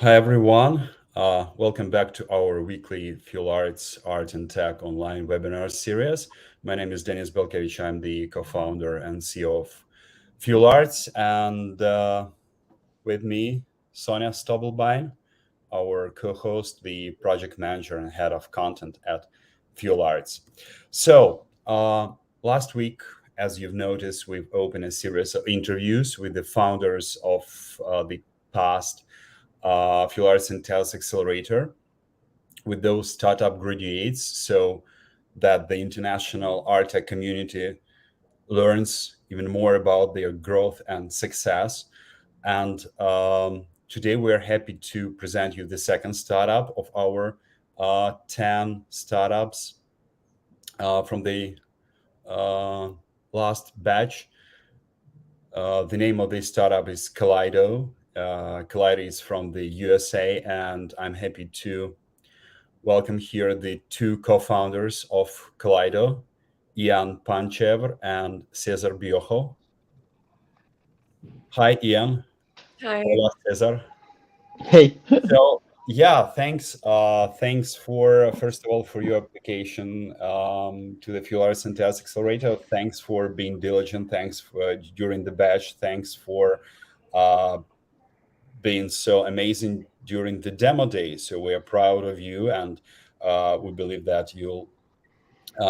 Hi everyone. Welcome back to our weekly Fuelarts Art and Tech online webinar series. My name is Denis Belkevich. I'm the co-founder and CEO of Fuelarts, and with me, Sonia Stobelbein, our co-host, the project manager and head of content at Fuelarts. So last week, as you've noticed, we've opened a series of interviews with the founders of the past Fuelarts and Tezos Accelerator with those startup graduates so that the international art tech community learns even more about their growth and success. And today we're happy to present you the second startup of our 10 startups from the uh, last batch. The name of this startup is Kaleido. Kaleido is from the USA, and I'm happy to welcome here the two co-founders of Kaleido, Ian Panchever and Cesar Biojo. Hi, Ian. Hi. Hola, Cesar. Hey, So, yeah, thanks. Thanks for first of all for your application to the Fuelarts and Test Accelerator. Thanks for being diligent. Thanks for during the batch. Thanks for uh, being so amazing during the demo day. So we are proud of you, and we believe that you'll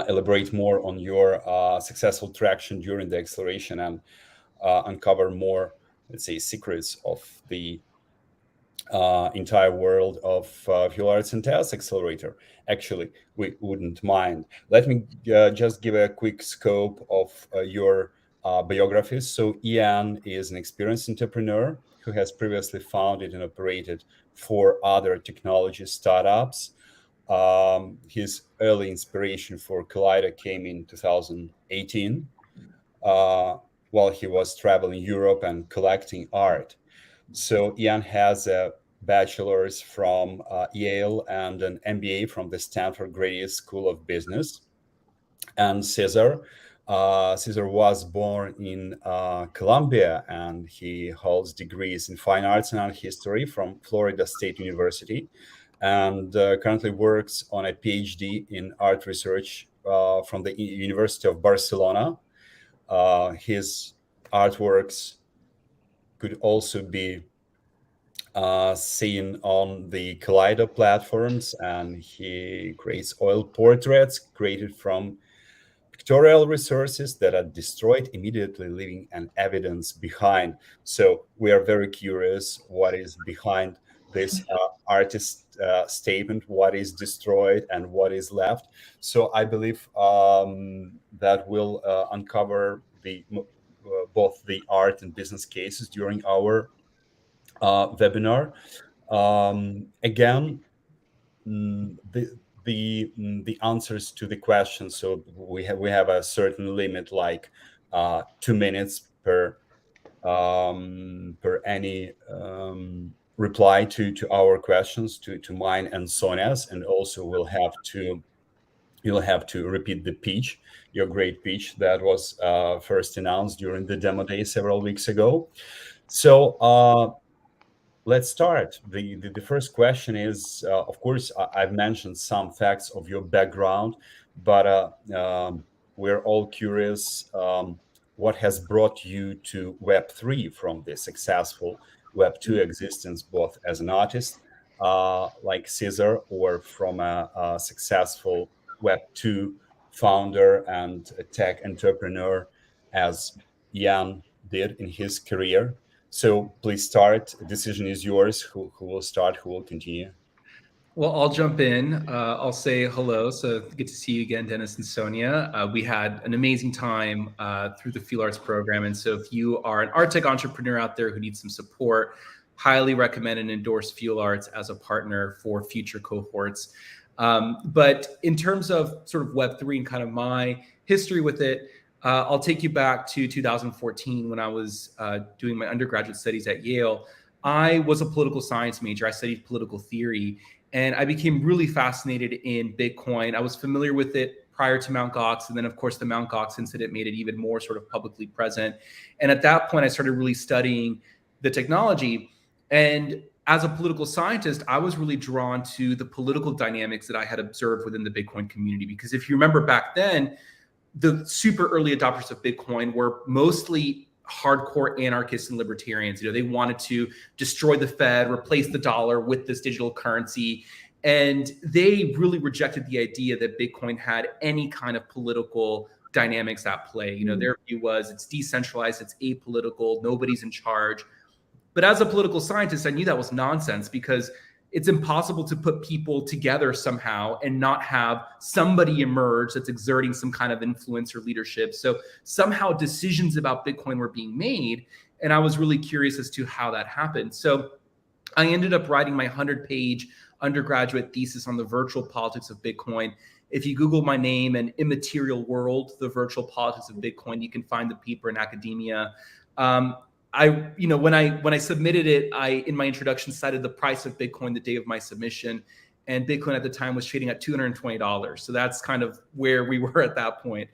elaborate more on your successful traction during the acceleration and uncover more, let's say, secrets of the entire world of Fuel Arts and Test Accelerator. Actually, we wouldn't mind. Let me just give a quick scope of your biographies. So, Ian is an experienced entrepreneur who has previously founded and operated four other technology startups. His early inspiration for Kaleido came in 2018 uh, while he was traveling Europe and collecting art. So Ian has a bachelor's from Yale and an MBA from the Stanford Graduate School of Business. And Cesar was born in Colombia, and he holds degrees in fine arts and art history from Florida State University, and currently works on a PhD in art research from the University of Barcelona. His artworks could also be seen on the Kaleido platforms, and he creates oil portraits created from pictorial resources that are destroyed immediately, leaving an evidence behind. So we are very curious what is behind this artist statement, what is destroyed and what is left. So I believe that will uncover both the art and business cases during our webinar. Again, the answers to the questions. So we have a certain limit, like 2 minutes per any reply to our questions, to mine and Sonia's, and also you'll have to repeat the pitch, your great pitch that was first announced during the demo day several weeks ago. So let's start. The first question is, of course, I've mentioned some facts of your background, but we're all curious what has brought you to Web3 from the successful Web2 existence, both as an artist like Cesar, or from a successful Web2 founder and a tech entrepreneur as Jan did in his career. So please start. Decision is yours. Who will start? Who will continue? well, I'll jump in. I'll say hello. So good to see you again, Dennis and Sonia. We had an amazing time through the Fuel Arts program. And so if you are an art tech entrepreneur out there who needs some support, highly recommend and endorse Fuel Arts as a partner for future cohorts. But in terms of sort of Web3 and kind of my history with it, I'll take you back to 2014 when I was doing my undergraduate studies at Yale. I was a political science major. I studied political theory, and I became really fascinated in Bitcoin. I was familiar with it prior to Mt. Gox, and then of course the Mt. Gox incident made it even more sort of publicly present. And at that point, I started really studying the technology. And as a political scientist, I was really drawn to the political dynamics that I had observed within the Bitcoin community. Because if you remember back then, the super early adopters of Bitcoin were mostly hardcore anarchists and libertarians. They wanted to destroy the Fed, replace the dollar with this digital currency. And they really rejected the idea that Bitcoin had any kind of political dynamics at play. Their view was it's decentralized, it's apolitical, nobody's in charge. But as a political scientist, I knew that was nonsense, because it's impossible to put people together somehow and not have somebody emerge that's exerting some kind of influence or leadership. So somehow decisions about Bitcoin were being made. And I was really curious as to how that happened. So I ended up writing my 100-page undergraduate thesis on the virtual politics of Bitcoin. If you Google my name and Immaterial World, the virtual politics of Bitcoin, you can find the paper in academia. When I submitted it, I, in my introduction, cited the price of Bitcoin the day of my submission, and Bitcoin at the time was trading at $220. So that's kind of where we were at that point.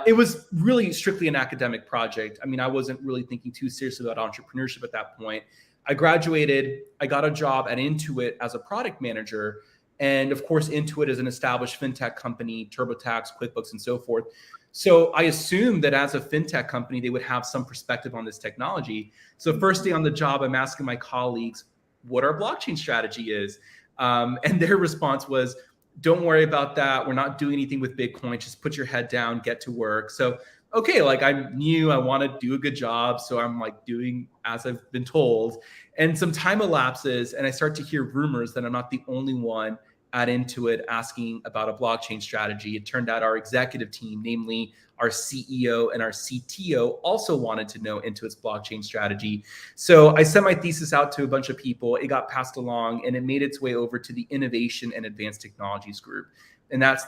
It was really strictly an academic project. I mean, I wasn't really thinking too seriously about entrepreneurship at that point. I graduated, I got a job at Intuit as a product manager. And of course, Intuit is an established fintech company, TurboTax, QuickBooks, and so forth. So I assumed that as a fintech company, they would have some perspective on this technology. So first day on the job, I'm asking my colleagues what our blockchain strategy is. And their response was, don't worry about that. We're not doing anything with Bitcoin. Just put your head down, get to work. So, okay, like I knew I want to do a good job. So I'm like doing as I've been told. And some time elapses and I start to hear rumors that I'm not the only one at Intuit asking about a blockchain strategy. It turned out our executive team, namely our CEO and our CTO, also wanted to know Intuit's blockchain strategy. So I sent my thesis out to a bunch of people. It got passed along and it made its way over to the Innovation and Advanced Technologies group. And that's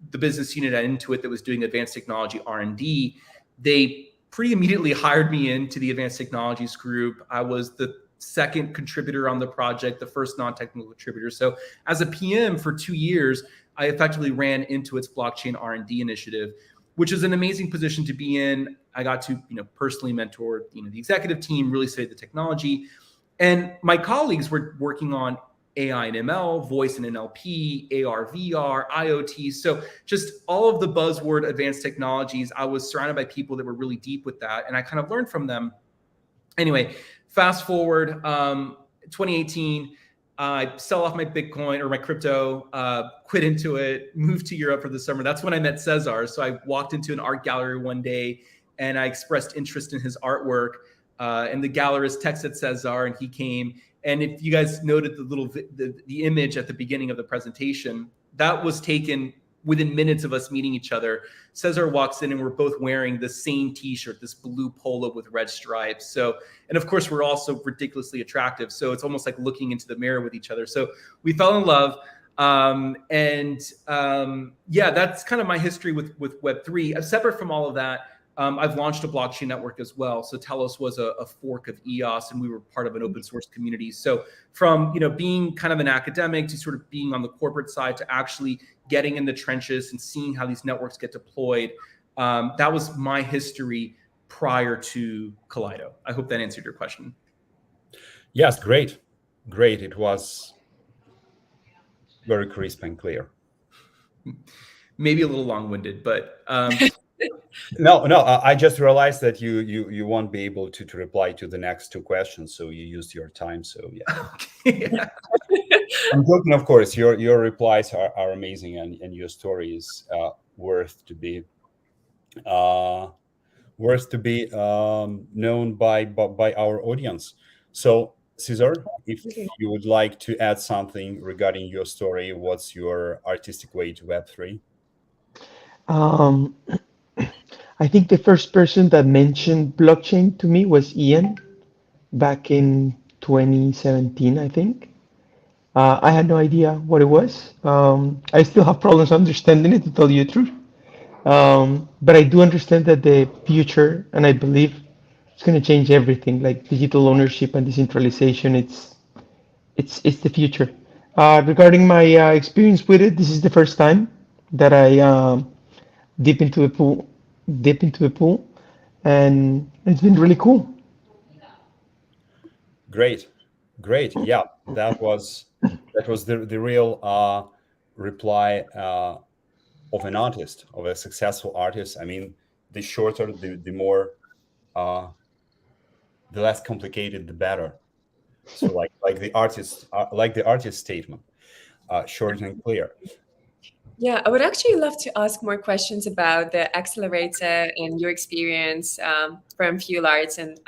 the business unit at Intuit that was doing advanced technology R&D. They pretty immediately hired me into the Advanced Technologies group. I was the second contributor on the project, the first non-technical contributor. So as a PM for 2 years, I effectively ran Intuit's blockchain R&D initiative, which is an amazing position to be in. I got to, personally mentor, the executive team, really study the technology. And my colleagues were working on AI and ML, voice and NLP, AR, VR, IoT. So just all of the buzzword advanced technologies, I was surrounded by people that were really deep with that. And I kind of learned from them. Anyway, fast forward, 2018, I sell off my Bitcoin or my crypto, quit Intuit, moved to Europe for the summer. That's when I met Cesar. So I walked into an art gallery one day and I expressed interest in his artwork. And the gallerist texted Cesar and he came. And if you guys noted the image at the beginning of the presentation, that was taken within minutes of us meeting each other. Cesar walks in and we're both wearing the same t-shirt, this blue polo with red stripes. So, and of course we're also ridiculously attractive. So it's almost like looking into the mirror with each other. So we fell in love. Yeah, that's kind of my history with Web3. Separate from all of that, I've launched a blockchain network as well. So Telos was a fork of EOS and we were part of an open source community. So from, being kind of an academic to sort of being on the corporate side to actually getting in the trenches and seeing how these networks get deployed, that was my history prior to Kaleido. I hope that answered your question. Yes, great. Great. It was very crisp and clear. Maybe a little long-winded, but No, I just realized that you won't be able to reply to the next two questions, so you used your time. So yeah. Okay. Yeah. I'm joking, of course. Your replies are amazing, and your story is worth to be known by our audience. So Cesar, if you would like to add something regarding your story, what's your artistic way to Web3? I think the first person that mentioned blockchain to me was Ian back in 2017, I think. I had no idea what it was. I still have problems understanding it, to tell you the truth. But I do understand that the future, and I believe it's going to change everything, like digital ownership and decentralization. It's the future. Regarding my experience with it, this is the first time that I dip into the pool, and it's been really cool. Great. Great. Yeah, that was the real reply of an artist, of a successful artist. I mean, the shorter, the more, the less complicated, the better. So like the artist statement, short and clear. Yeah, I would actually love to ask more questions about the accelerator and your experience from Fuelarts and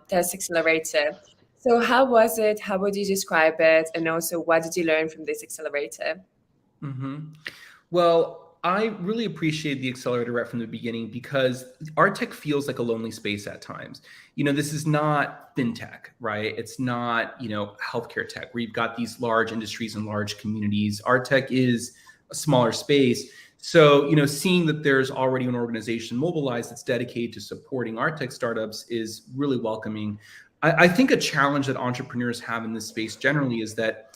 Tezos Accelerator. So how was it? How would you describe it? And also, what did you learn from this accelerator? Well, I really appreciate the accelerator right from the beginning because art tech feels like a lonely space at times. This is not fintech, right? It's not, healthcare tech where you've got these large industries and large communities. Art tech is a smaller space. So, seeing that there's already an organization mobilized that's dedicated to supporting art tech startups is really welcoming. I think a challenge that entrepreneurs have in this space generally is that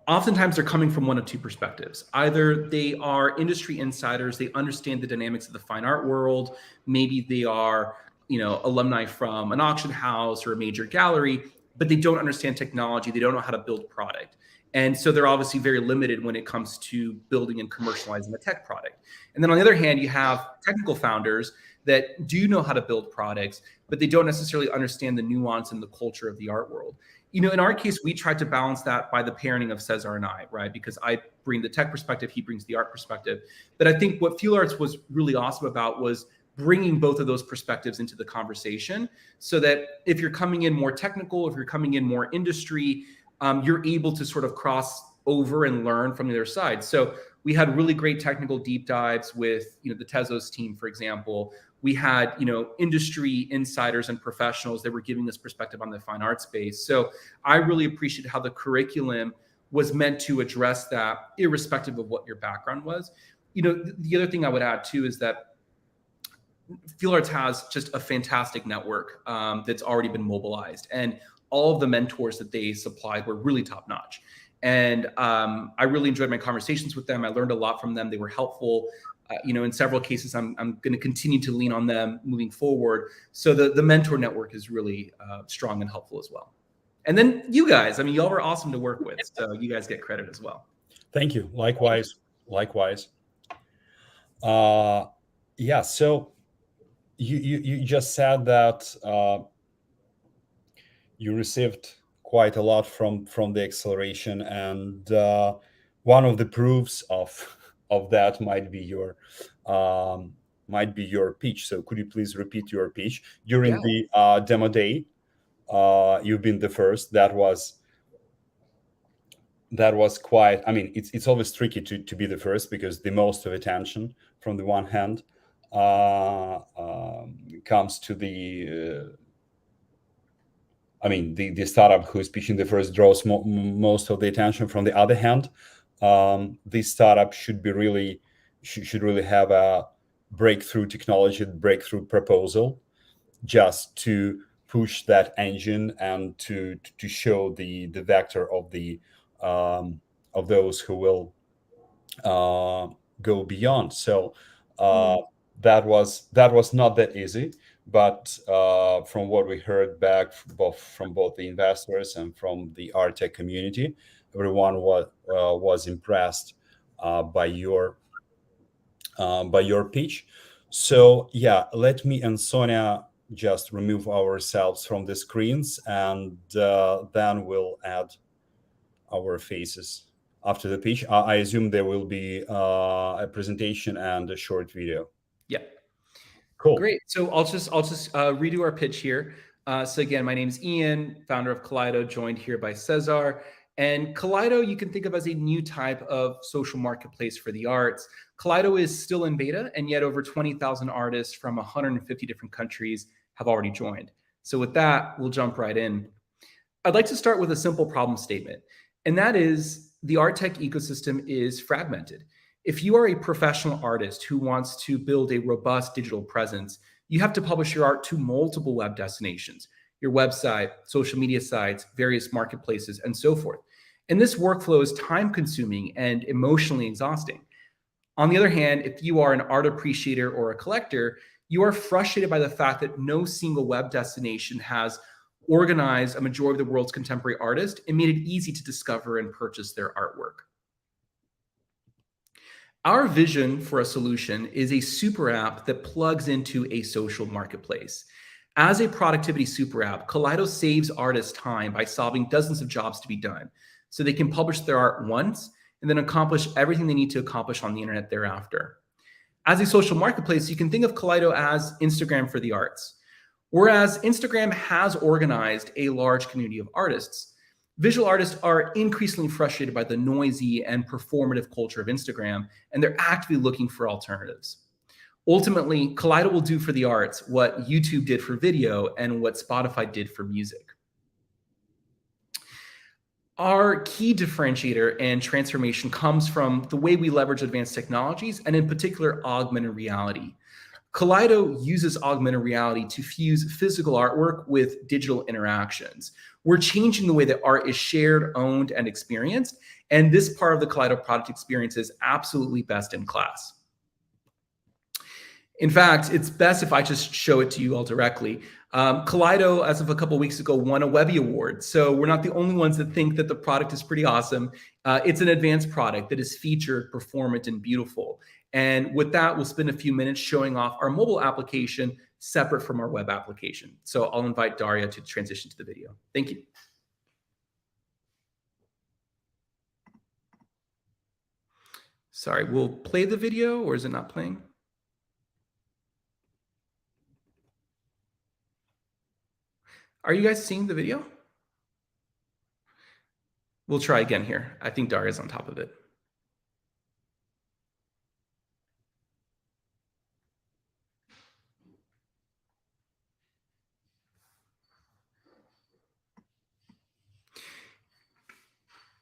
oftentimes they're coming from one of two perspectives. Either they are industry insiders, they understand the dynamics of the fine art world. Maybe they are, alumni from an auction house or a major gallery, but they don't understand technology. They don't know how to build product. And so they're obviously very limited when it comes to building and commercializing a tech product. And then on the other hand, you have technical founders that do know how to build products, but they don't necessarily understand the nuance and the culture of the art world. In our case, we tried to balance that by the pairing of Cesar and I, right? Because I bring the tech perspective, he brings the art perspective. But I think what Fuelarts was really awesome about was bringing both of those perspectives into the conversation so that if you're coming in more technical, if you're coming in more industry, you're able to sort of cross over and learn from the other side. So we had really great technical deep dives with, the Tezos team, for example. We had, industry insiders and professionals that were giving us perspective on the fine art space. So I really appreciated how the curriculum was meant to address that, irrespective of what your background was. The other thing I would add too is that Fuelarts has just a fantastic network that's already been mobilized, and all of the mentors that they supplied were really top notch. And I really enjoyed my conversations with them. I learned a lot from them. They were helpful. In several cases, I'm going to continue to lean on them moving forward. So the mentor network is really strong and helpful as well. And then you guys, y'all were awesome to work with. So you guys get credit as well. Thank you. Likewise. Yeah. So you just said that you received quite a lot from the acceleration, and one of the proofs of that might be your pitch. So could you please repeat your pitch during the demo day? You've been the first. That was quite. It's always tricky to be the first because the most of attention from the one hand comes to the startup who's pitching the first draws most of the attention. From the other hand, this startup should really have a breakthrough technology, breakthrough proposal, just to push that engine and to show the vector of the of those who will go beyond. So that was not that easy. But from what we heard back from both the investors and from the art tech community, everyone was impressed by your pitch. So yeah, let me and Sonia just remove ourselves from the screens, and then we'll add our faces after the pitch. I assume there will be a presentation and a short video. Yeah. Cool. Great. So I'll just redo our pitch here. So again, my name is Ian, founder of Kaleido, joined here by Cesar. And Kaleido, you can think of as a new type of social marketplace for the arts. Kaleido is still in beta, and yet over 20,000 artists from 150 different countries have already joined. So with that, we'll jump right in. I'd like to start with a simple problem statement, and that is the art tech ecosystem is fragmented. If you are a professional artist who wants to build a robust digital presence, you have to publish your art to multiple web destinations, your website, social media sites, various marketplaces, and so forth. And this workflow is time-consuming and emotionally exhausting. On the other hand, if you are an art appreciator or a collector, you are frustrated by the fact that no single web destination has organized a majority of the world's contemporary artists and made it easy to discover and purchase their artwork. Our vision for a solution is a super app that plugs into a social marketplace. As a productivity super app, Kaleido saves artists time by solving dozens of jobs to be done, so they can publish their art once and then accomplish everything they need to accomplish on the internet thereafter. As a social marketplace, you can think of Kaleido as Instagram for the arts. Whereas Instagram has organized a large community of artists, visual artists are increasingly frustrated by the noisy and performative culture of Instagram, and they're actively looking for alternatives. Ultimately, Kaleido will do for the arts what YouTube did for video and what Spotify did for music. Our key differentiator and transformation comes from the way we leverage advanced technologies, and in particular, augmented reality. Kaleido uses augmented reality to fuse physical artwork with digital interactions. We're changing the way that art is shared, owned, and experienced, and this part of the Kaleido product experience is absolutely best in class. In fact, it's best if I just show it to you all directly. Kaleido, as of a couple of weeks ago, won a Webby Award. So we're not the only ones that think that the product is pretty awesome. It's an advanced product that is featured, performant, and beautiful. And with that, we'll spend a few minutes showing off our mobile application separate from our web application. So I'll invite Daria to transition to the video. Thank you. Sorry, we'll play the video, or is it not playing? Are you guys seeing the video? We'll try again here. I think Daria's on top of it.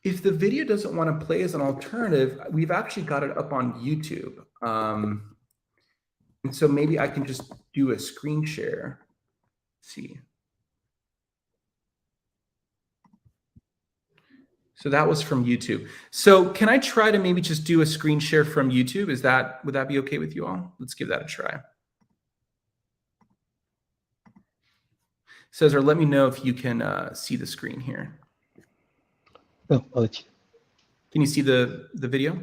If the video doesn't want to play as an alternative, we've actually got it up on YouTube. And so maybe I can just do a screen share. Let's see. So that was from YouTube. So can I try to maybe just do a screen share from YouTube? Would that be okay with you all? Let's give that a try. Cesar, let me know if you can see the screen here. Oh, I'll let you. Can you see the video?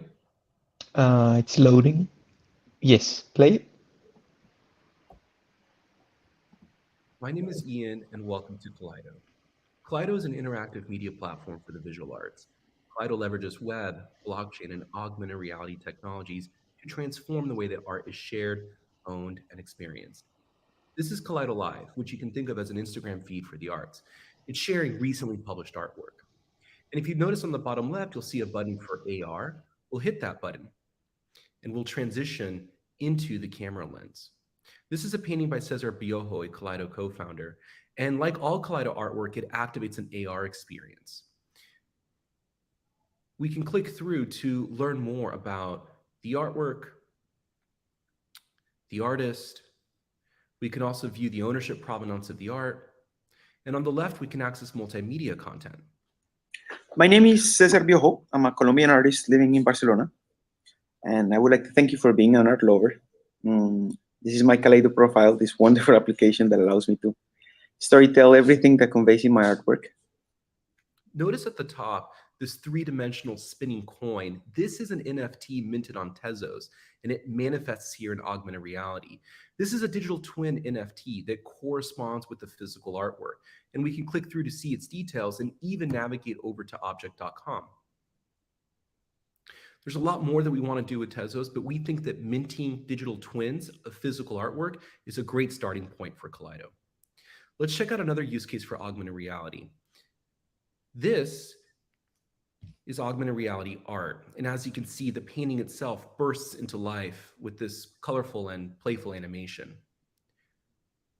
It's loading. Yes, play it. My name is Ian, and welcome to Kaleido. Kaleido is an interactive media platform for the visual arts. Kaleido leverages web, blockchain, and augmented reality technologies to transform the way that art is shared, owned, and experienced. This is Kaleido Live, which you can think of as an Instagram feed for the arts. It's sharing recently published artwork. And if you notice on the bottom left, you'll see a button for AR. We'll hit that button, and we'll transition into the camera lens. This is a painting by Cesar, a Kaleido co-founder. And like all Kaleido artwork, it activates an AR experience. We can click through to learn more about the artwork, the artist. We can also view the ownership provenance of the art. And on the left, we can access multimedia content. My name is Cesar Biojo. I'm a Colombian artist living in Barcelona. And I would like to thank you for being an art lover. This is my Kaleido profile, this wonderful application that allows me to storytell everything that conveys in my artwork. Notice at the top, this three-dimensional spinning coin. This is an NFT minted on Tezos, and it manifests here in augmented reality. This is a digital twin NFT that corresponds with the physical artwork, and we can click through to see its details and even navigate over to object.com. There's a lot more that we want to do with Tezos, but we think that minting digital twins of physical artwork is a great starting point for Kaleido. Let's check out another use case for augmented reality. This is augmented reality art. And as you can see, the painting itself bursts into life with this colorful and playful animation.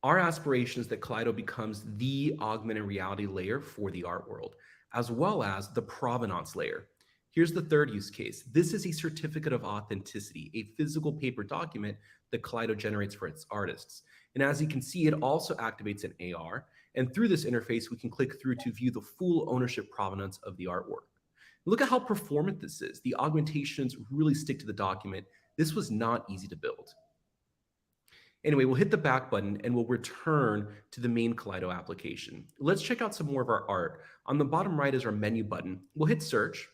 Our aspiration is that Kaleido becomes the augmented reality layer for the art world, as well as the provenance layer. Here's the third use case. This is a certificate of authenticity, a physical paper document that Kaleido generates for its artists. And as you can see, it also activates an AR. And through this interface, we can click through to view the full ownership provenance of the artwork. Look at how performant this is. The augmentations really stick to the document. This was not easy to build. Anyway, we'll hit the back button and we'll return to the main Kaleido application. Let's check out some more of our art. On the bottom right is our menu button. We'll hit search.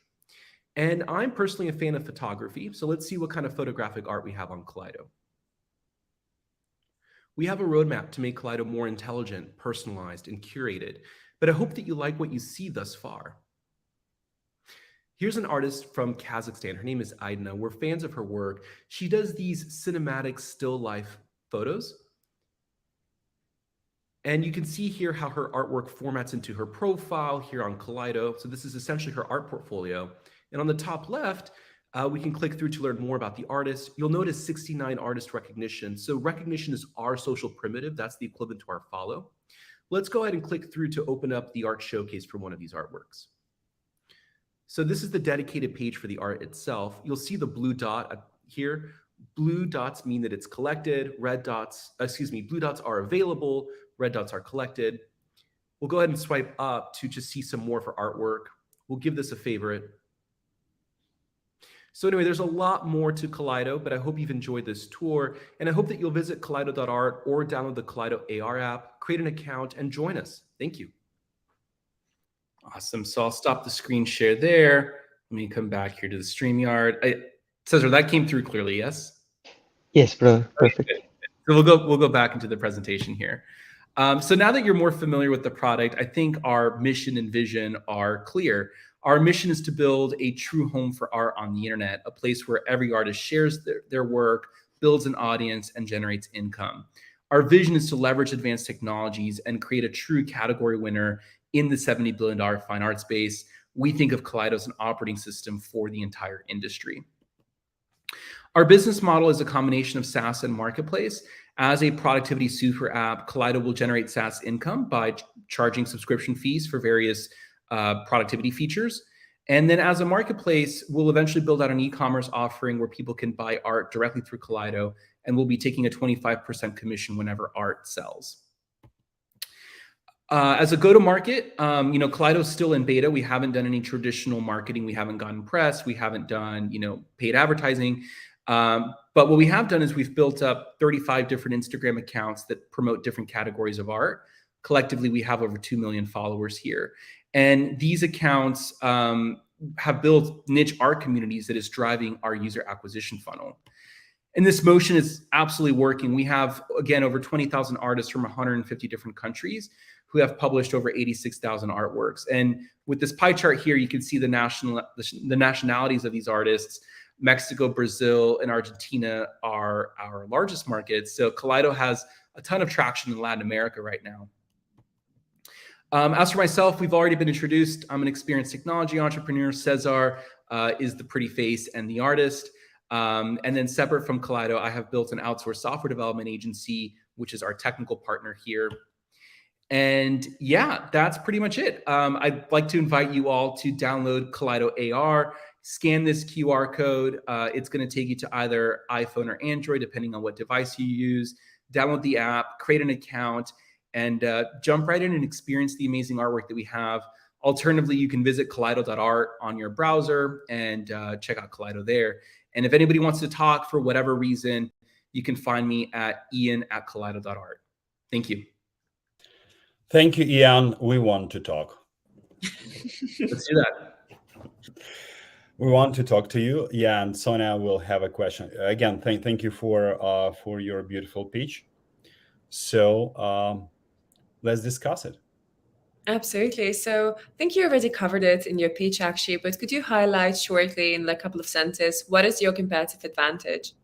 And I'm personally a fan of photography, so let's see what kind of photographic art we have on Kaleido. We have a roadmap to make Kaleido more intelligent, personalized, and curated, but I hope that you like what you see thus far. Here's an artist from Kazakhstan. Her name is Aidna. We're fans of her work. She does these cinematic still life photos. And you can see here how her artwork formats into her profile here on Kaleido. So this is essentially her art portfolio. And on the top left, we can click through to learn more about the artist. You'll notice 69 artist recognition. So recognition is our social primitive. That's the equivalent to our follow. Let's go ahead and click through to open up the art showcase for one of these artworks. So this is the dedicated page for the art itself. You'll see the blue dot here. Blue dots mean that it's collected. Blue dots are available. Red dots are collected. We'll go ahead and swipe up to just see some more for artwork. We'll give this a favorite. So anyway, there's a lot more to Kaleido, but I hope you've enjoyed this tour, and I hope that you'll visit kaleido.art or download the Kaleido AR app, create an account, and join us. Thank you. Awesome. So I'll stop the screen share there. Let me come back here to the StreamYard. Cesar, that came through clearly, yes? Yes, brother. Perfect. So we'll go back into the presentation here. So now that you're more familiar with the product, I think our mission and vision are clear. Our mission is to build a true home for art on the internet, a place where every artist shares their work, builds an audience, and generates income. Our vision is to leverage advanced technologies and create a true category winner in the $70 billion fine art space. We think of Kaleido as an operating system for the entire industry. Our business model is a combination of SaaS and marketplace. As a productivity super app, Kaleido will generate SaaS income by charging subscription fees for various productivity features. And then as a marketplace, we'll eventually build out an e-commerce offering where people can buy art directly through Kaleido, and we'll be taking a 25% commission whenever art sells. As a go-to-market, Kaleido is still in beta. We haven't done any traditional marketing. We haven't gotten press. We haven't done, paid advertising. But what we have done is we've built up 35 different Instagram accounts that promote different categories of art. Collectively, we have over 2 million followers here. And these accounts have built niche art communities that is driving our user acquisition funnel. And this motion is absolutely working. We have, again, over 20,000 artists from 150 different countries who have published over 86,000 artworks. And with this pie chart here, you can see the nationalities of these artists. Mexico, Brazil, and Argentina are our largest markets. So Kaleido has a ton of traction in Latin America right now. As for myself, we've already been introduced. I'm an experienced technology entrepreneur. Cesar is the pretty face and the artist. And then separate from Kaleido, I have built an outsourced software development agency, which is our technical partner here. And yeah, that's pretty much it. I'd like to invite you all to download Kaleido AR, scan this QR code. It's going to take you to either iPhone or Android, depending on what device you use. Download the app, create an account, and jump right in and experience the amazing artwork that we have. Alternatively, you can visit kaleido.art on your browser and check out Kaleido there. And if anybody wants to talk for whatever reason, you can find me at ian@kaleido.art. Thank you. Thank you, Ian. We want to talk. Let's do that. We want to talk to you. Yeah, and Sonia will have a question. Again, thank you for your beautiful pitch. So let's discuss it. Absolutely. So I think you already covered it in your pitch, actually, but could you highlight shortly in a couple of sentences, what is your competitive advantage?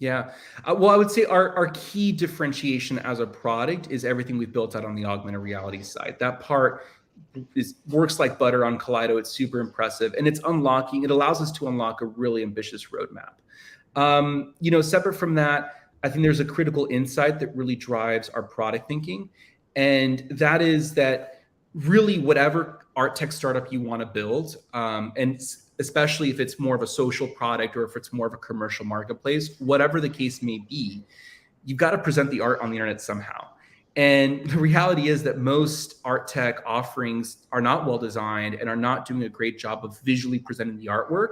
Yeah. Well, I would say our key differentiation as a product is everything we've built out on the augmented reality side. That part works like butter on Kaleido. It's super impressive. And it allows us to unlock a really ambitious roadmap. Separate from that, I think there's a critical insight that really drives our product thinking. And that is that really whatever art tech startup you want to build, and especially if it's more of a social product or if it's more of a commercial marketplace, whatever the case may be, you've got to present the art on the internet somehow. And the reality is that most art tech offerings are not well designed and are not doing a great job of visually presenting the artwork.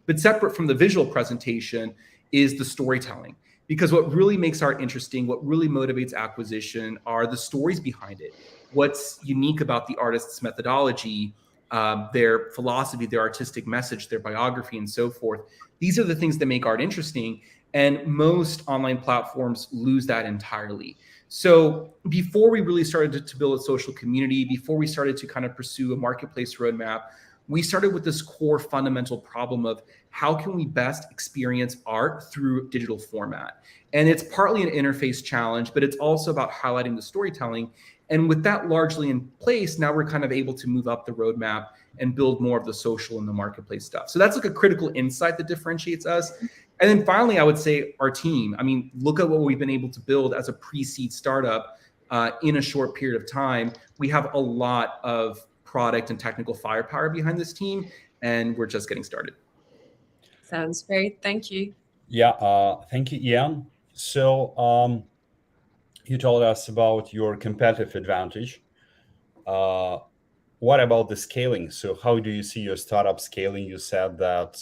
But separate from the visual presentation is the storytelling. because what really makes art interesting, what really motivates acquisition are the stories behind it. What's unique about the artist's methodology, their philosophy, their artistic message, their biography, and so forth. These are the things that make art interesting. And most online platforms lose that entirely. So before we really started to build a social community, before we started to kind of pursue a marketplace roadmap, we started with this core fundamental problem of how can we best experience art through digital format? And it's partly an interface challenge, but it's also about highlighting the storytelling. And with that largely in place, now we're kind of able to move up the roadmap and build more of the social and the marketplace stuff. So that's like a critical insight that differentiates us. And then finally, I would say our team. I mean, look at what we've been able to build as a pre-seed startup in a short period of time. We have a lot of product and technical firepower behind this team, and we're just getting started. Sounds great. Thank you. Yeah, thank you, Ian. So you told us about your competitive advantage. What about the scaling? So how do you see your startup scaling? You said that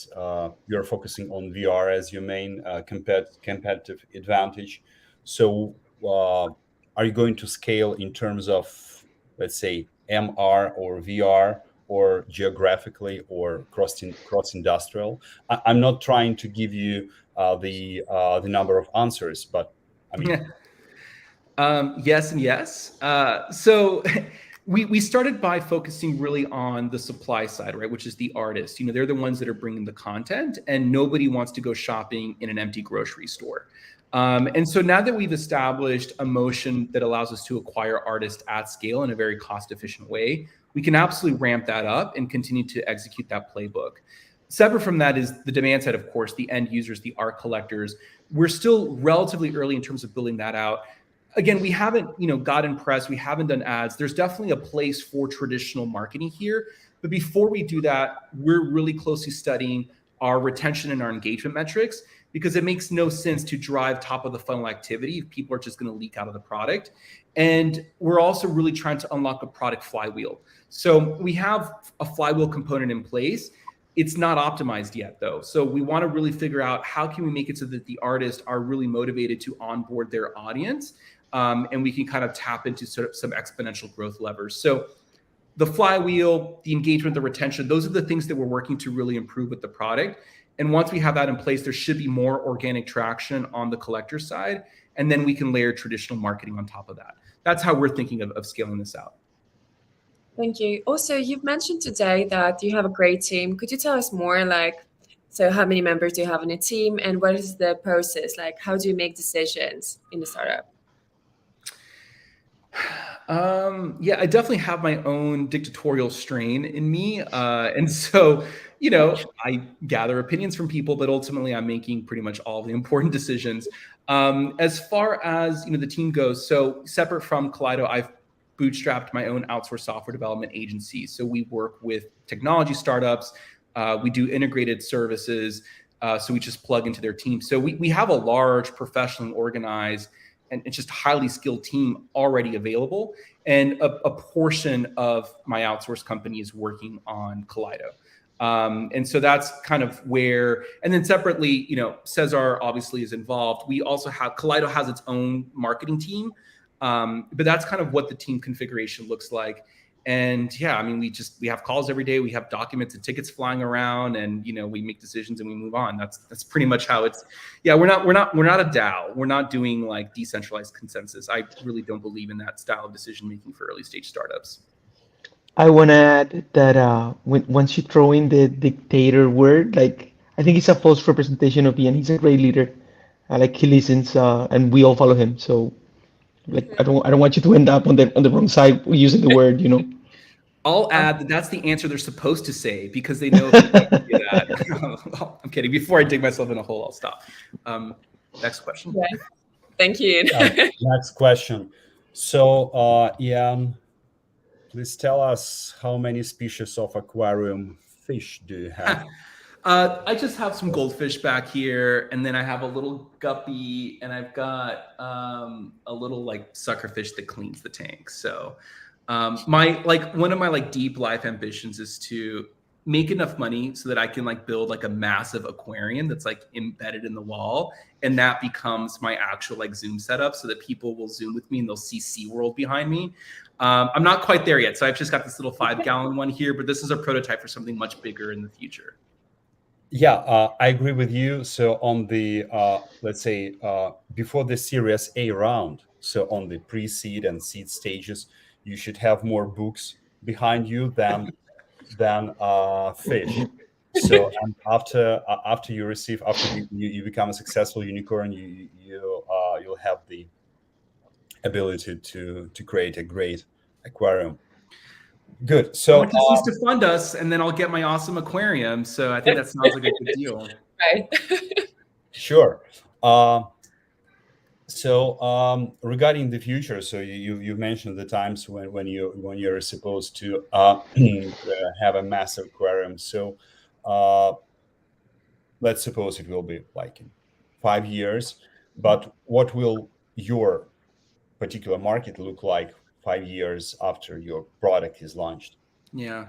you're focusing on VR as your main competitive advantage. So are you going to scale in terms of, let's say, MR or VR, or geographically, or cross industrial? I'm not trying to give you the number of answers, but I mean. Yes and yes. So we started by focusing really on the supply side, right? Which is the artists. They're the ones that are bringing the content, and nobody wants to go shopping in an empty grocery store. And so now that we've established a motion that allows us to acquire artists at scale in a very cost-efficient way, we can absolutely ramp that up and continue to execute that playbook. Separate from that is the demand side, of course, the end users, the art collectors. We're still relatively early in terms of building that out. Again, we haven't, gotten press. We haven't done ads. There's definitely a place for traditional marketing here. But before we do that, we're really closely studying our retention and our engagement metrics, because it makes no sense to drive top of the funnel activity if people are just going to leak out of the product. And we're also really trying to unlock a product flywheel. So we have a flywheel component in place. It's not optimized yet, though. So we want to really figure out how can we make it so that the artists are really motivated to onboard their audience, and we can kind of tap into sort of some exponential growth levers. So the flywheel, the engagement, the retention, those are the things that we're working to really improve with the product. And once we have that in place, there should be more organic traction on the collector side. And then we can layer traditional marketing on top of that. That's how we're thinking of scaling this out. Thank you. Also, you've mentioned today that you have a great team. Could you tell us more, so how many members do you have in a team, and what is the process? Like, how do you make decisions in the startup? Yeah, I definitely have my own dictatorial strain in me. And so, I gather opinions from people, but ultimately I'm making pretty much all the important decisions. As far as, the team goes, so separate from Kaleido, I've bootstrapped my own outsourced software development agency. So we work with technology startups. We do integrated services. So we just plug into their team. So we have a large, professionally organized, and it's just highly skilled team already available. And a portion of my outsourced company is working on Kaleido. And so that's kind of where, and then separately, Cesar obviously is involved. We also have, Kaleido has its own marketing team. But that's kind of what the team configuration looks like. And yeah, I mean, we have calls every day. We have documents and tickets flying around, and we make decisions and we move on. That's pretty much how it's. Yeah, we're not a DAO. We're not doing like decentralized consensus. I really don't believe in that style of decision making for early stage startups. I want to add that once you throw in the dictator word, like, I think it's a false representation of Ian. He's a great leader. He listens, and we all follow him. So, I don't want you to end up on the wrong side using the word, I'll add that that's the answer they're supposed to say, because they know if they don't do that. I'm kidding. Before I dig myself in a hole, I'll stop. Next question. Yeah. Thank you. Next question. So, Ian, please tell us, how many species of aquarium fish do you have? I just have some goldfish back here, and then I have a little guppy, and I've got a little suckerfish that cleans the tank. So one of my deep life ambitions is to make enough money so that I can like build like a massive aquarium that's like embedded in the wall, and that becomes my actual like Zoom setup, so that people will Zoom with me and they'll see SeaWorld behind me. I'm not quite there yet, so I've just got this little 5-gallon one here, but this is a prototype for something much bigger in the future. Yeah, I agree with you. So on the let's say before the Series A round, so on the pre-seed and seed stages, you should have more books behind you than fish. So and after you receive you become a successful unicorn, you'll have the ability to create a great aquarium. Good. So Someone just needs to fund us, and then I'll get my awesome aquarium. So I think that sounds like a good deal. Right. sure. So regarding the future, so you mentioned the times when you're supposed to have a massive aquarium. So let's suppose it will be like in 5 years. But what will your particular market look like 5 years after your product is launched? Yeah.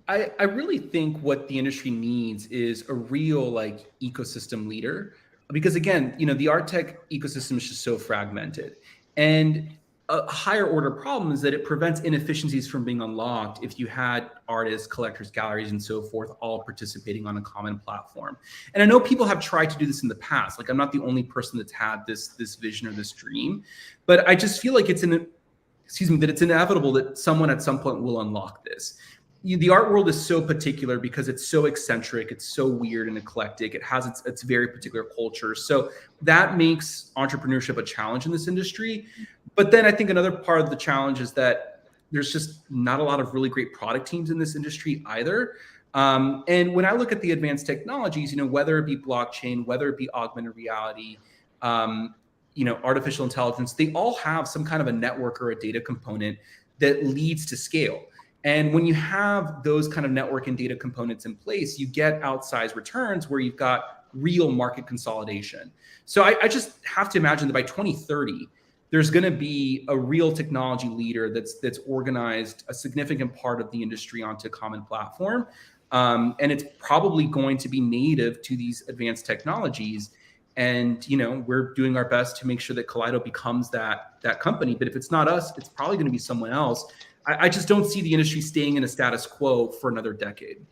I really think what the industry needs is a real like ecosystem leader, because again, the art tech ecosystem is just so fragmented, and a higher order problem is that it prevents inefficiencies from being unlocked if you had artists, collectors, galleries, and so forth all participating on a common platform. And I know people have tried to do this in the past. Like, I'm not the only person that's had this vision or this dream, but I just feel like it's inevitable that someone at some point will unlock this. The art world is so particular because it's so eccentric, it's so weird and eclectic. It has its very particular culture. So that makes entrepreneurship a challenge in this industry. But then I think another part of the challenge is that there's just not a lot of really great product teams in this industry either. And when I look at the advanced technologies, whether it be blockchain, whether it be augmented reality, artificial intelligence, they all have some kind of a network or a data component that leads to scale. And when you have those kind of network and data components in place, you get outsized returns where you've got real market consolidation. So I just have to imagine that by 2030, there's going to be a real technology leader that's organized a significant part of the industry onto a common platform. And it's probably going to be native to these advanced technologies. And, we're doing our best to make sure that Kaleido becomes that company. But if it's not us, it's probably going to be someone else. I just don't see the industry staying in a status quo for another decade.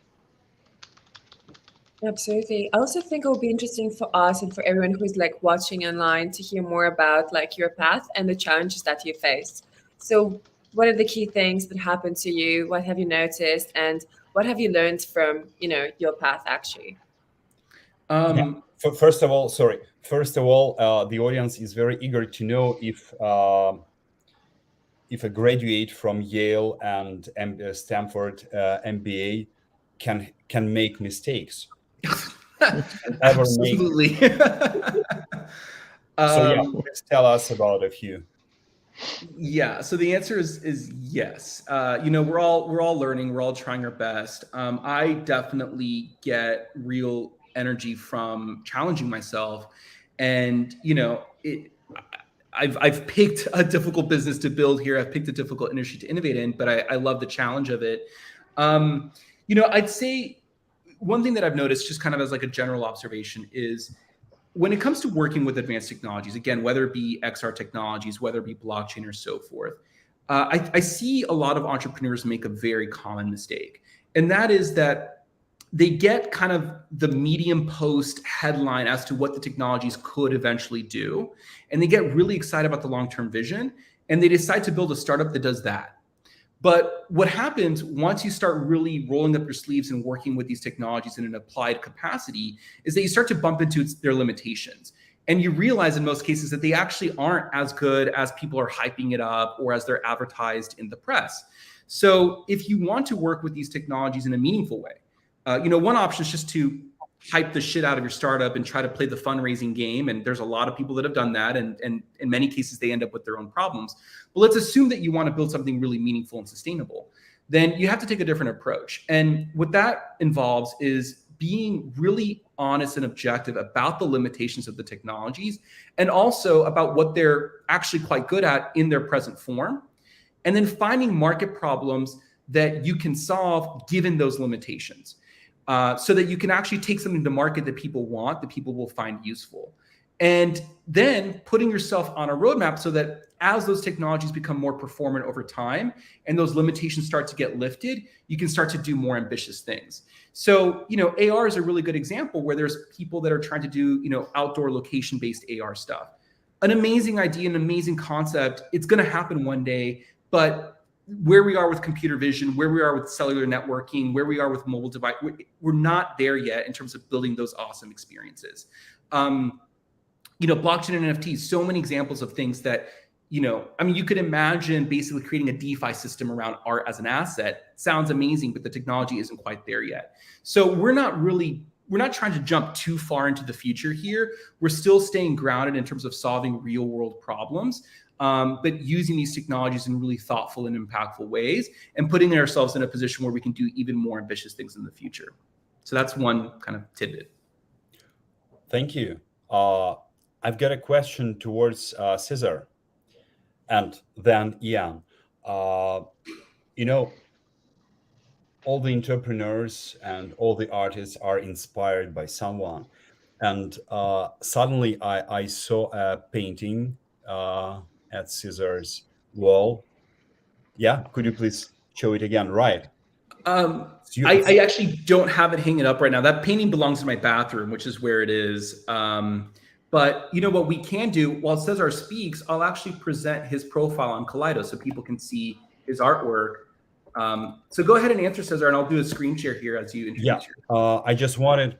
Absolutely. I also think it will be interesting for us and for everyone who's like watching online to hear more about like your path and the challenges that you faced. So what are the key things that happened to you? What have you noticed? And what have you learned from, your path actually? First of all, the audience is very eager to know if a graduate from Yale and Stanford MBA can make mistakes. Absolutely. Please tell us about a few. Yeah. So the answer is yes. We're all learning. We're all trying our best. I definitely get real energy from challenging myself, and I've picked a difficult business to build here. I've picked a difficult industry to innovate in, but I love the challenge of it. I'd say one thing that I've noticed, just kind of as like a general observation, is when it comes to working with advanced technologies, again, whether it be XR technologies, whether it be blockchain or so forth, I see a lot of entrepreneurs make a very common mistake. And that is that they get kind of the medium post headline as to what the technologies could eventually do. And they get really excited about the long-term vision, and they decide to build a startup that does that. But what happens once you start really rolling up your sleeves and working with these technologies in an applied capacity is that you start to bump into their limitations. And you realize in most cases that they actually aren't as good as people are hyping it up or as they're advertised in the press. So if you want to work with these technologies in a meaningful way, one option is just to hype the shit out of your startup and try to play the fundraising game. And there's a lot of people that have done that. And in many cases, they end up with their own problems. But let's assume that you want to build something really meaningful and sustainable. Then you have to take a different approach. And what that involves is being really honest and objective about the limitations of the technologies, and also about what they're actually quite good at in their present form. And then finding market problems that you can solve given those limitations, so that you can actually take something to market that people want, that people will find useful. And then putting yourself on a roadmap so that as those technologies become more performant over time and those limitations start to get lifted, you can start to do more ambitious things. So, AR is a really good example where there's people that are trying to do, outdoor location-based AR stuff. An amazing idea, an amazing concept. It's going to happen one day, but where we are with computer vision, where we are with cellular networking, where we are with mobile device, we're not there yet in terms of building those awesome experiences. Blockchain and NFTs, so many examples of things that, you could imagine basically creating a DeFi system around art as an asset. Sounds amazing, but the technology isn't quite there yet. So we're not trying to jump too far into the future here. We're still staying grounded in terms of solving real world problems, but using these technologies in really thoughtful and impactful ways and putting ourselves in a position where we can do even more ambitious things in the future. So that's one kind of tidbit. Thank you. I've got a question towards Cesar and then Ian. All the entrepreneurs and all the artists are inspired by someone. And suddenly I saw a painting at Cesar's wall. Yeah, could you please show it again? Right. I actually don't have it hanging up right now. That painting belongs in my bathroom, which is where it is. But what we can do while Cesar speaks, I'll actually present his profile on Kaleido so people can see his artwork. So go ahead and answer, Cesar, and I'll do a screen share here as you introduce yourself. I just wanted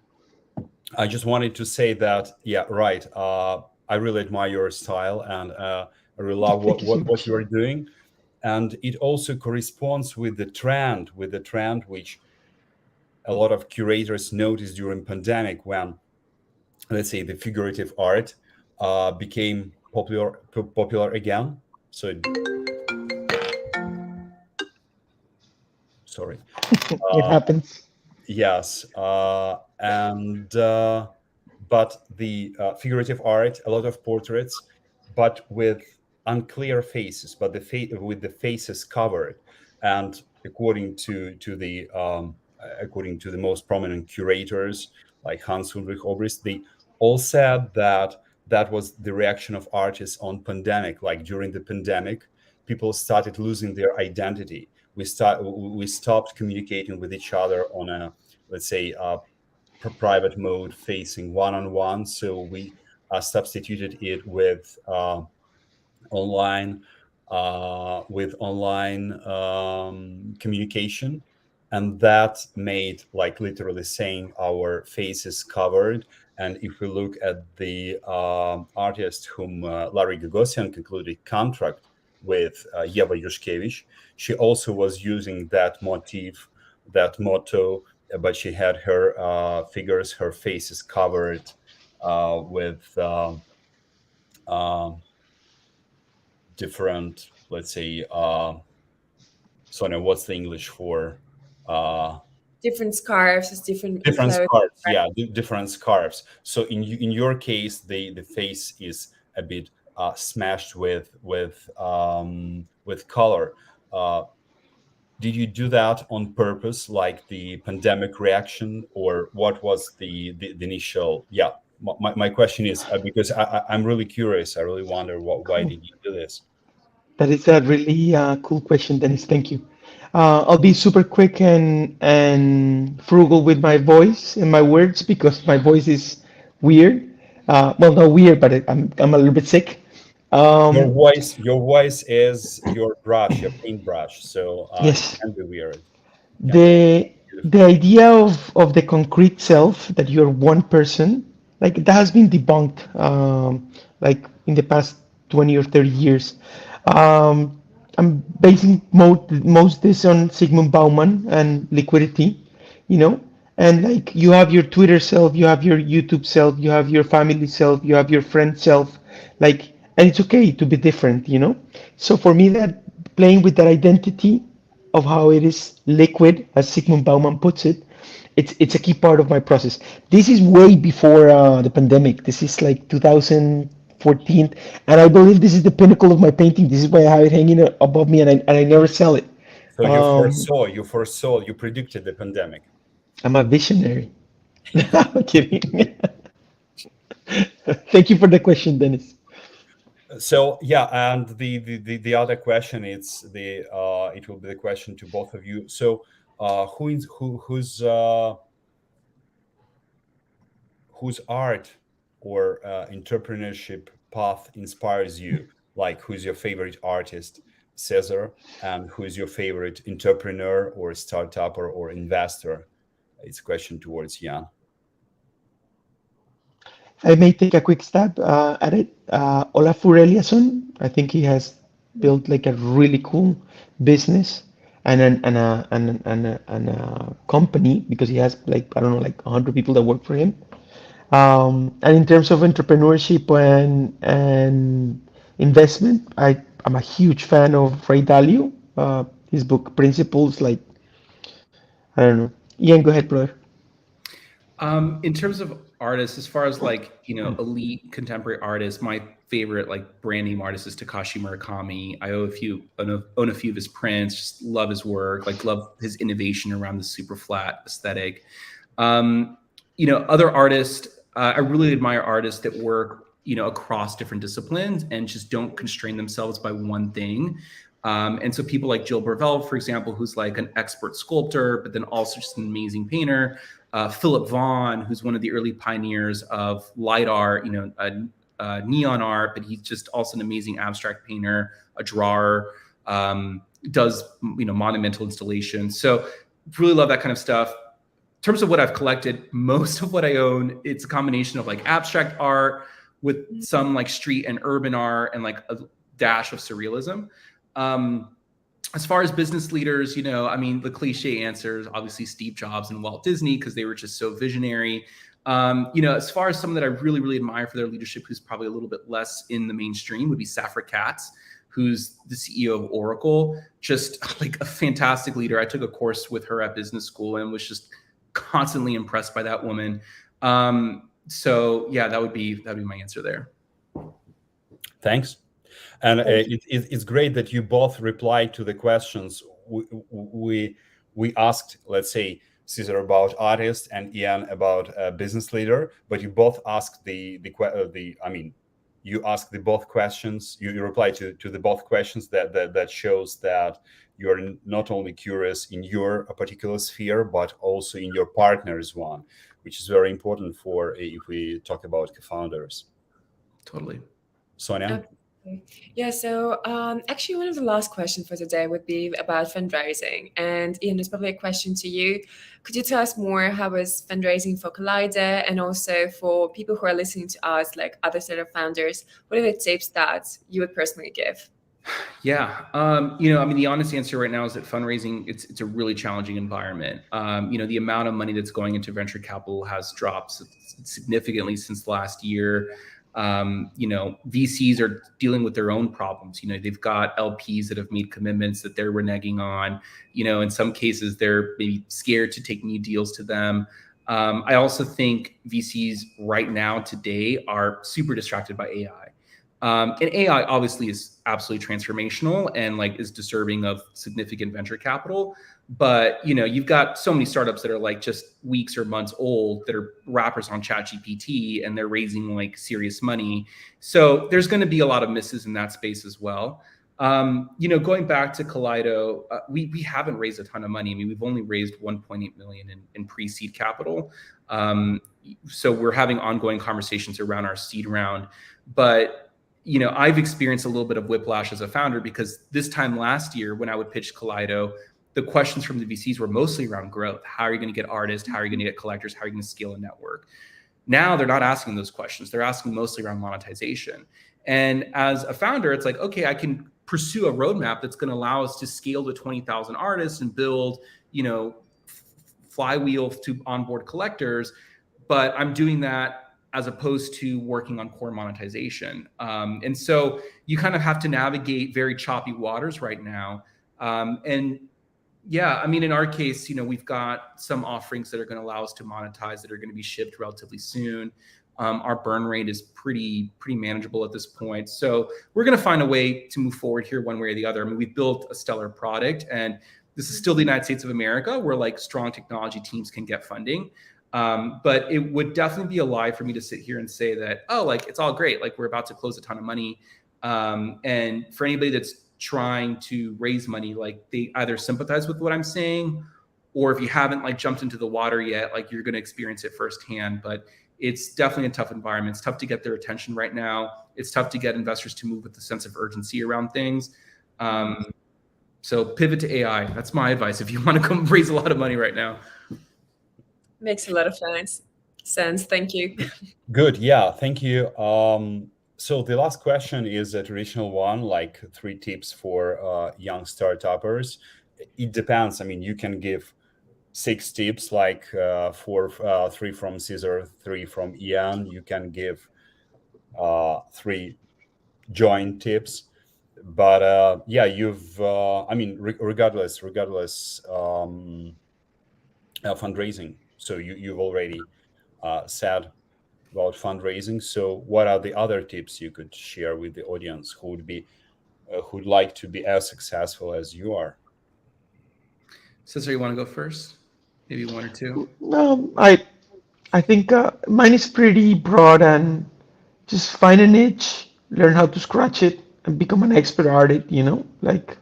to say that, yeah, right. I really admire your style and I really love what you are doing. And it also corresponds with the trend which a lot of curators noticed during pandemic when, let's say, the figurative art became popular again. So, sorry. It happens. Yes, but the figurative art, a lot of portraits, but with unclear faces, but with the faces covered. And according to the most prominent curators like Hans Ulrich Obrist, they all said that was the reaction of artists on pandemic. Like during the pandemic, people started losing their identity. We stopped communicating with each other on a, let's say, private mode, facing one-on-one. So we substituted it with online communication, and that made, like, literally saying our faces covered. And if we look at the artist whom Larry Gagosian concluded contract with, Eva Yushkevich, she also was using that motif, that motto, but she had her figures, her faces covered with different, let's say, Sonia, what's the English for? Different scarves, different scarves, yeah, different scarves. So in your case, the face is a bit smashed with color. Did you do that on purpose, like the pandemic reaction, or what was the initial? Yeah, my question is because I'm really curious. I really wonder why did you do this? That is a really cool question, Dennis. Thank you. I'll be super quick and frugal with my voice and my words because my voice is weird. Well, not weird, but I'm a little bit sick. Your voice is your brush, your paintbrush. So yes, it can be weird. The idea of the concrete self, that you're one person, like that has been debunked, like in the past 20 or 30 years. I'm basing most this on Sigmund Bauman and liquidity, and like you have your Twitter self, you have your YouTube self, you have your family self, you have your friend self, like, and it's okay to be different, So for me, that playing with that identity of how it is liquid, as Sigmund Bauman puts it, it's a key part of my process. This is way before the pandemic. This is like 2014, and I believe this is the pinnacle of my painting. This is why I have it hanging above me, and I never sell it. So you foresaw, you predicted the pandemic. I'm a visionary. I'm kidding. Thank you for the question, Dennis. So yeah, and the other question is it will be the question to both of you. So whose art or entrepreneurship path inspires you? Like, who's your favorite artist, Cesar, and who's your favorite entrepreneur or startup or investor? It's a question towards Jan. I may take a quick stab at it. Olafur Eliasson, I think he has built like a really cool business and a company because he has like, I don't know, like 100 people that work for him. And in terms of entrepreneurship and investment, I'm a huge fan of Ray Dalio. His book Principles, like, I don't know. Ian, go ahead, brother. In terms of artists, as far as like, elite contemporary artists, my favorite like brand name artist is Takashi Murakami. I own a few of his prints, just love his work, like love his innovation around the super flat aesthetic. Other artists, I really admire artists that work, across different disciplines and just don't constrain themselves by one thing. And so people like Jill Burvell, for example, who's like an expert sculptor, but then also just an amazing painter. Philip Vaughn, who's one of the early pioneers of light art, neon art, but he's just also an amazing abstract painter, a drawer, does, monumental installations. So really love that kind of stuff. In terms of what I've collected, most of what I own, it's a combination of like abstract art with some like street and urban art and like a dash of surrealism. As far as business leaders, the cliche answer is obviously Steve Jobs and Walt Disney because they were just so visionary. As far as someone that I really, really admire for their leadership, who's probably a little bit less in the mainstream, would be Safra Catz, who's the CEO of Oracle. Just like a fantastic leader. I took a course with her at business school and was just constantly impressed by that woman. So yeah, that would be my answer there. Thanks. And it's great that you both replied to the questions we asked. Let's say Cesar about artist and Ian about business leader, but you both asked you asked the both questions. You replied to the both questions. That shows that you're not only curious in your particular sphere, but also in your partner's one, which is very important for if we talk about co-founders. Totally. Sonia? Yeah, so actually one of the last questions for today would be about fundraising. And Ian, there's probably a question to you. Could you tell us more how was fundraising for Kaleido, and also for people who are listening to us, like other startup founders, what are the tips that you would personally give? Yeah, the honest answer right now is that fundraising, it's a really challenging environment. The amount of money that's going into venture capital has dropped significantly since last year. VCs are dealing with their own problems. They've got LPs that have made commitments that they're reneging on. In some cases, they're maybe scared to take new deals to them. I also think VCs right now today are super distracted by AI. And AI obviously is absolutely transformational and like is deserving of significant venture capital. But you've got so many startups that are like just weeks or months old that are wrappers on ChatGPT and they're raising like serious money. So there's going to be a lot of misses in that space as well. Going back to Kaleido, we haven't raised a ton of money. We've only raised 1.8 million in pre-seed capital. So we're having ongoing conversations around our seed round, but I've experienced a little bit of whiplash as a founder because this time last year when I would pitch Kaleido, the questions from the VCs were mostly around growth. How are you going to get artists? How are you going to get collectors? How are you going to scale a network? Now they're not asking those questions. They're asking mostly around monetization. And as a founder, it's like, okay, I can pursue a roadmap that's going to allow us to scale to 20,000 artists and build, flywheel to onboard collectors. But I'm doing that as opposed to working on core monetization. And so you kind of have to navigate very choppy waters right now. Yeah, in our case, we've got some offerings that are going to allow us to monetize that are going to be shipped relatively soon. Our burn rate is pretty manageable at this point. So we're going to find a way to move forward here one way or the other. We've built a stellar product and this is still the United States of America, where like strong technology teams can get funding. But it would definitely be a lie for me to sit here and say that, oh, like it's all great, like we're about to close a ton of money. And for anybody that's trying to raise money, like they either sympathize with what I'm saying, or if you haven't like jumped into the water yet, like you're going to experience it firsthand. But it's definitely a tough environment. It's tough to get their attention right now. It's tough to get investors to move with a sense of urgency around things. So pivot to AI. That's my advice if you want to come raise a lot of money right now. Makes a lot of sense. Thank you. Good. Yeah. Thank you. So the last question is a traditional one, like 3 tips for young startuppers. It depends. I mean, you can give 6 tips, like 3 from Cesar, 3 from Ian. You can give 3 joint tips. But yeah, you've. I mean, regardless, fundraising. So you've already said about fundraising. So what are the other tips you could share with the audience who would be who'd like to be as successful as you are? Cesar, you want to go first? Maybe 1 or 2. No, I think mine is pretty broad, and just find a niche, learn how to scratch it, and become an expert at it. Like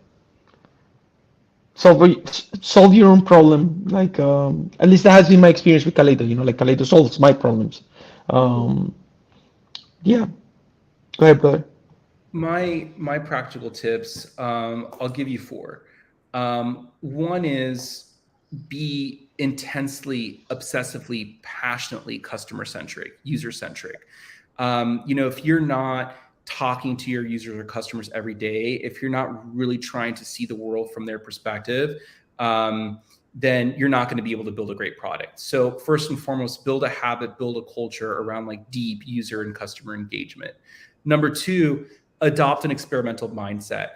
solve your own problem. Like at least that has been my experience with Kaleido. Like Kaleido solves my problems. Yeah, go ahead, brother. My practical tips, I'll give you 4. One is be intensely, obsessively, passionately customer-centric, user-centric. If you're not talking to your users or customers every day, if you're not really trying to see the world from their perspective, then you're not going to be able to build a great product. So first and foremost, build a habit, build a culture around like deep user and customer engagement. Number 2, adopt an experimental mindset.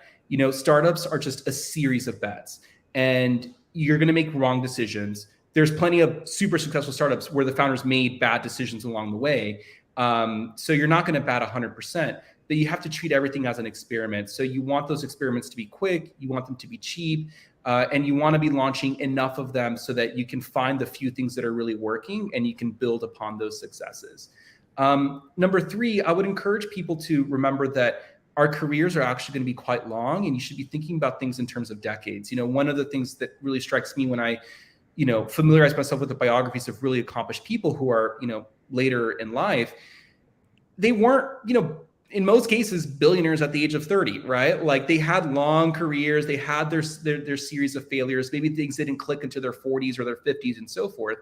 Startups are just a series of bets, and you're going to make wrong decisions. There's plenty of super successful startups where the founders made bad decisions along the way. So you're not going to bat 100%, but you have to treat everything as an experiment. So you want those experiments to be quick, you want them to be cheap, and you want to be launching enough of them so that you can find the few things that are really working and you can build upon those successes. Number 3, I would encourage people to remember that our careers are actually going to be quite long, and you should be thinking about things in terms of decades. One of the things that really strikes me when I, familiarize myself with the biographies of really accomplished people who are, later in life, they weren't, in most cases, billionaires at the age of 30, right? Like they had long careers, they had their series of failures, maybe things didn't click into their 40s or their 50s and so forth.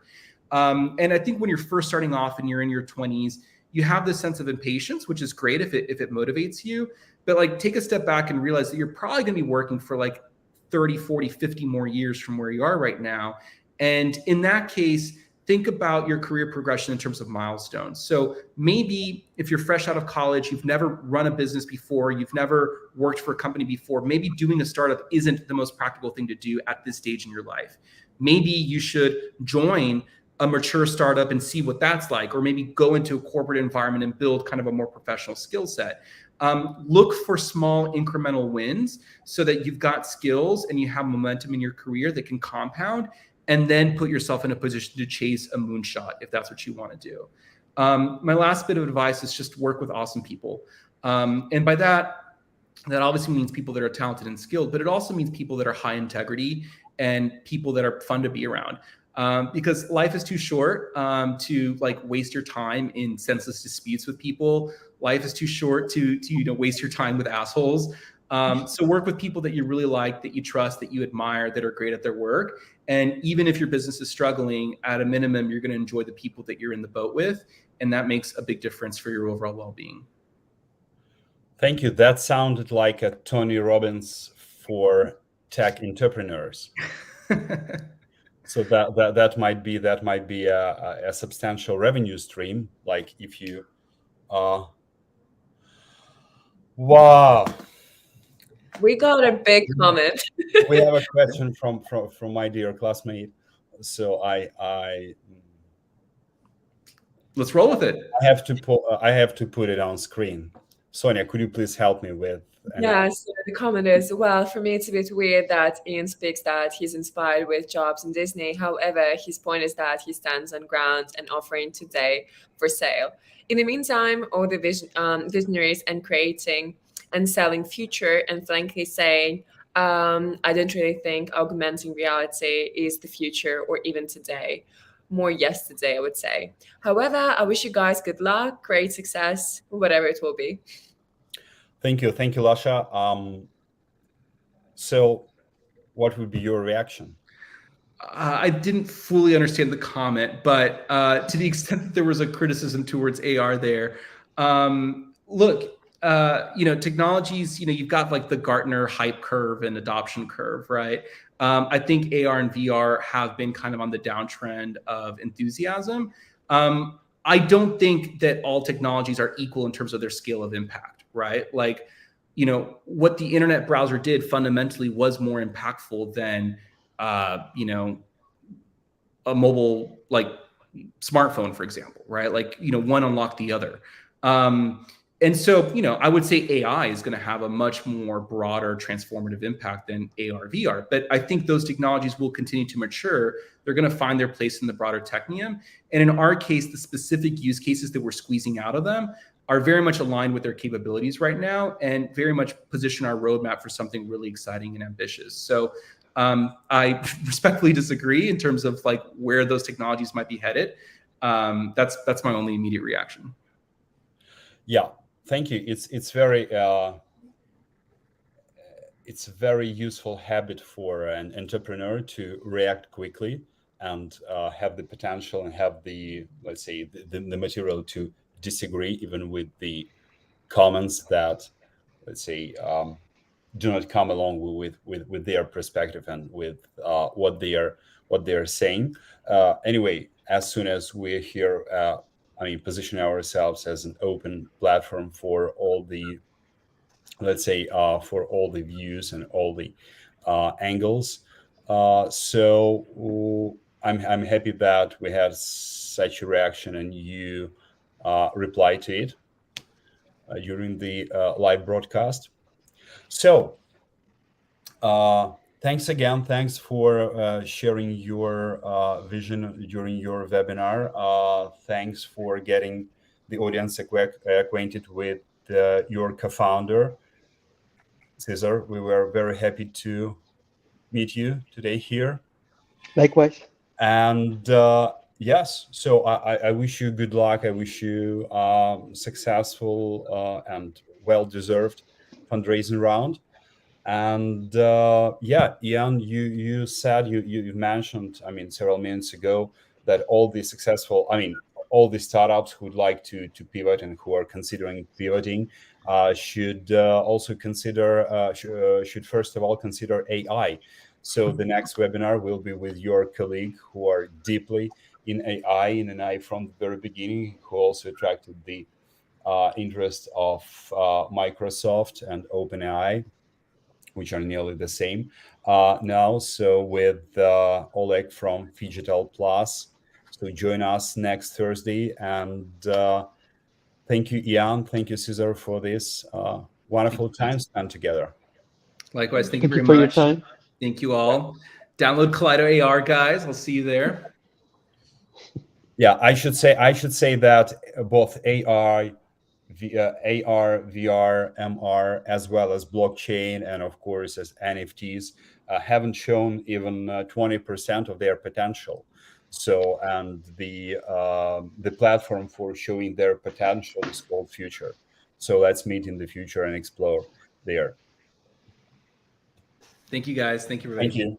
And I think when you're first starting off and you're in your 20s, you have this sense of impatience, which is great if it motivates you, but like take a step back and realize that you're probably going to be working for like 30, 40, 50 more years from where you are right now. And in that case, think about your career progression in terms of milestones. So maybe if you're fresh out of college, you've never run a business before, you've never worked for a company before, maybe doing a startup isn't the most practical thing to do at this stage in your life. Maybe you should join a mature startup and see what that's like, or maybe go into a corporate environment and build kind of a more professional skill set. Look for small incremental wins so that you've got skills and you have momentum in your career that can compound, and then put yourself in a position to chase a moonshot if that's what you want to do. My last bit of advice is just work with awesome people. And by that obviously means people that are talented and skilled, but it also means people that are high integrity and people that are fun to be around. Because life is too short to like waste your time in senseless disputes with people. Life is too short to waste your time with assholes. So work with people that you really like, that you trust, that you admire, that are great at their work. And even if your business is struggling, at a minimum, you're going to enjoy the people that you're in the boat with, and that makes a big difference for your overall well-being. Thank you. That sounded like a Tony Robbins for tech entrepreneurs. So that might be a substantial revenue stream. Like if you, wow. We got a big comment. We have a question from my dear classmate. So let's roll with it. I have to put it on screen. Sonia, could you please help me with? Yeah, so the comment is, well, for me, it's a bit weird that Ian speaks that he's inspired with jobs in Disney. However, his point is that he stands on ground and offering today for sale. In the meantime, all the visionaries and creating and selling future and frankly saying, I don't really think augmenting reality is the future or even today. More yesterday, I would say. However, I wish you guys good luck, great success, whatever it will be. Thank you, Lasha. So, what would be your reaction? I didn't fully understand the comment, but to the extent that there was a criticism towards AR there, look, technologies, you've got like the Gartner hype curve and adoption curve, right? I think AR and VR have been kind of on the downtrend of enthusiasm. I don't think that all technologies are equal in terms of their scale of impact, right? Like, what the internet browser did fundamentally was more impactful than a mobile like smartphone, for example, right? Like, one unlocked the other. And so, I would say AI is going to have a much more broader transformative impact than AR, VR. But I think those technologies will continue to mature. They're going to find their place in the broader technium. And in our case, the specific use cases that we're squeezing out of them are very much aligned with their capabilities right now and very much position our roadmap for something really exciting and ambitious. So I respectfully disagree in terms of like where those technologies might be headed. That's my only immediate reaction. Yeah, thank you. It's a very useful habit for an entrepreneur to react quickly and have the potential and have the, let's say, the material to disagree even with the comments that, let's say, do not come along with their perspective and with what they are saying. Anyway, as soon as we're here, position ourselves as an open platform for all the, let's say, for all the views and all the angles. So I'm happy that we had such a reaction and you replied to it during the live broadcast. So thanks again. Thanks for sharing your vision during your webinar. Thanks for getting the audience acquainted with your co-founder, Cesar. We were very happy to meet you today here. Likewise. And yes, so I wish you good luck. I wish you successful and well-deserved fundraising round. And yeah, Ian, you said you mentioned, several minutes ago that all the successful, all the startups who would like to pivot and who are considering pivoting should also consider should first of all consider AI. So the next webinar will be with your colleague who are deeply in AI from the very beginning, who also attracted the interest of Microsoft and OpenAI, which are nearly the same now. So with Oleg from Phygital Plus. So join us next Thursday. And thank you, Ian. Thank you, Cesar, for this wonderful time spent together. Likewise, thank you very for much. Your time. Thank you all. Download Kaleido AR, guys. I'll see you there. Yeah, I should say that both AR, VR, MR, as well as blockchain, and of course as NFTs, haven't shown even 20% of their potential. So, and the platform for showing their potential is called Future. So let's meet in the future and explore there. Thank you, guys. Thank you, everybody. Thank you.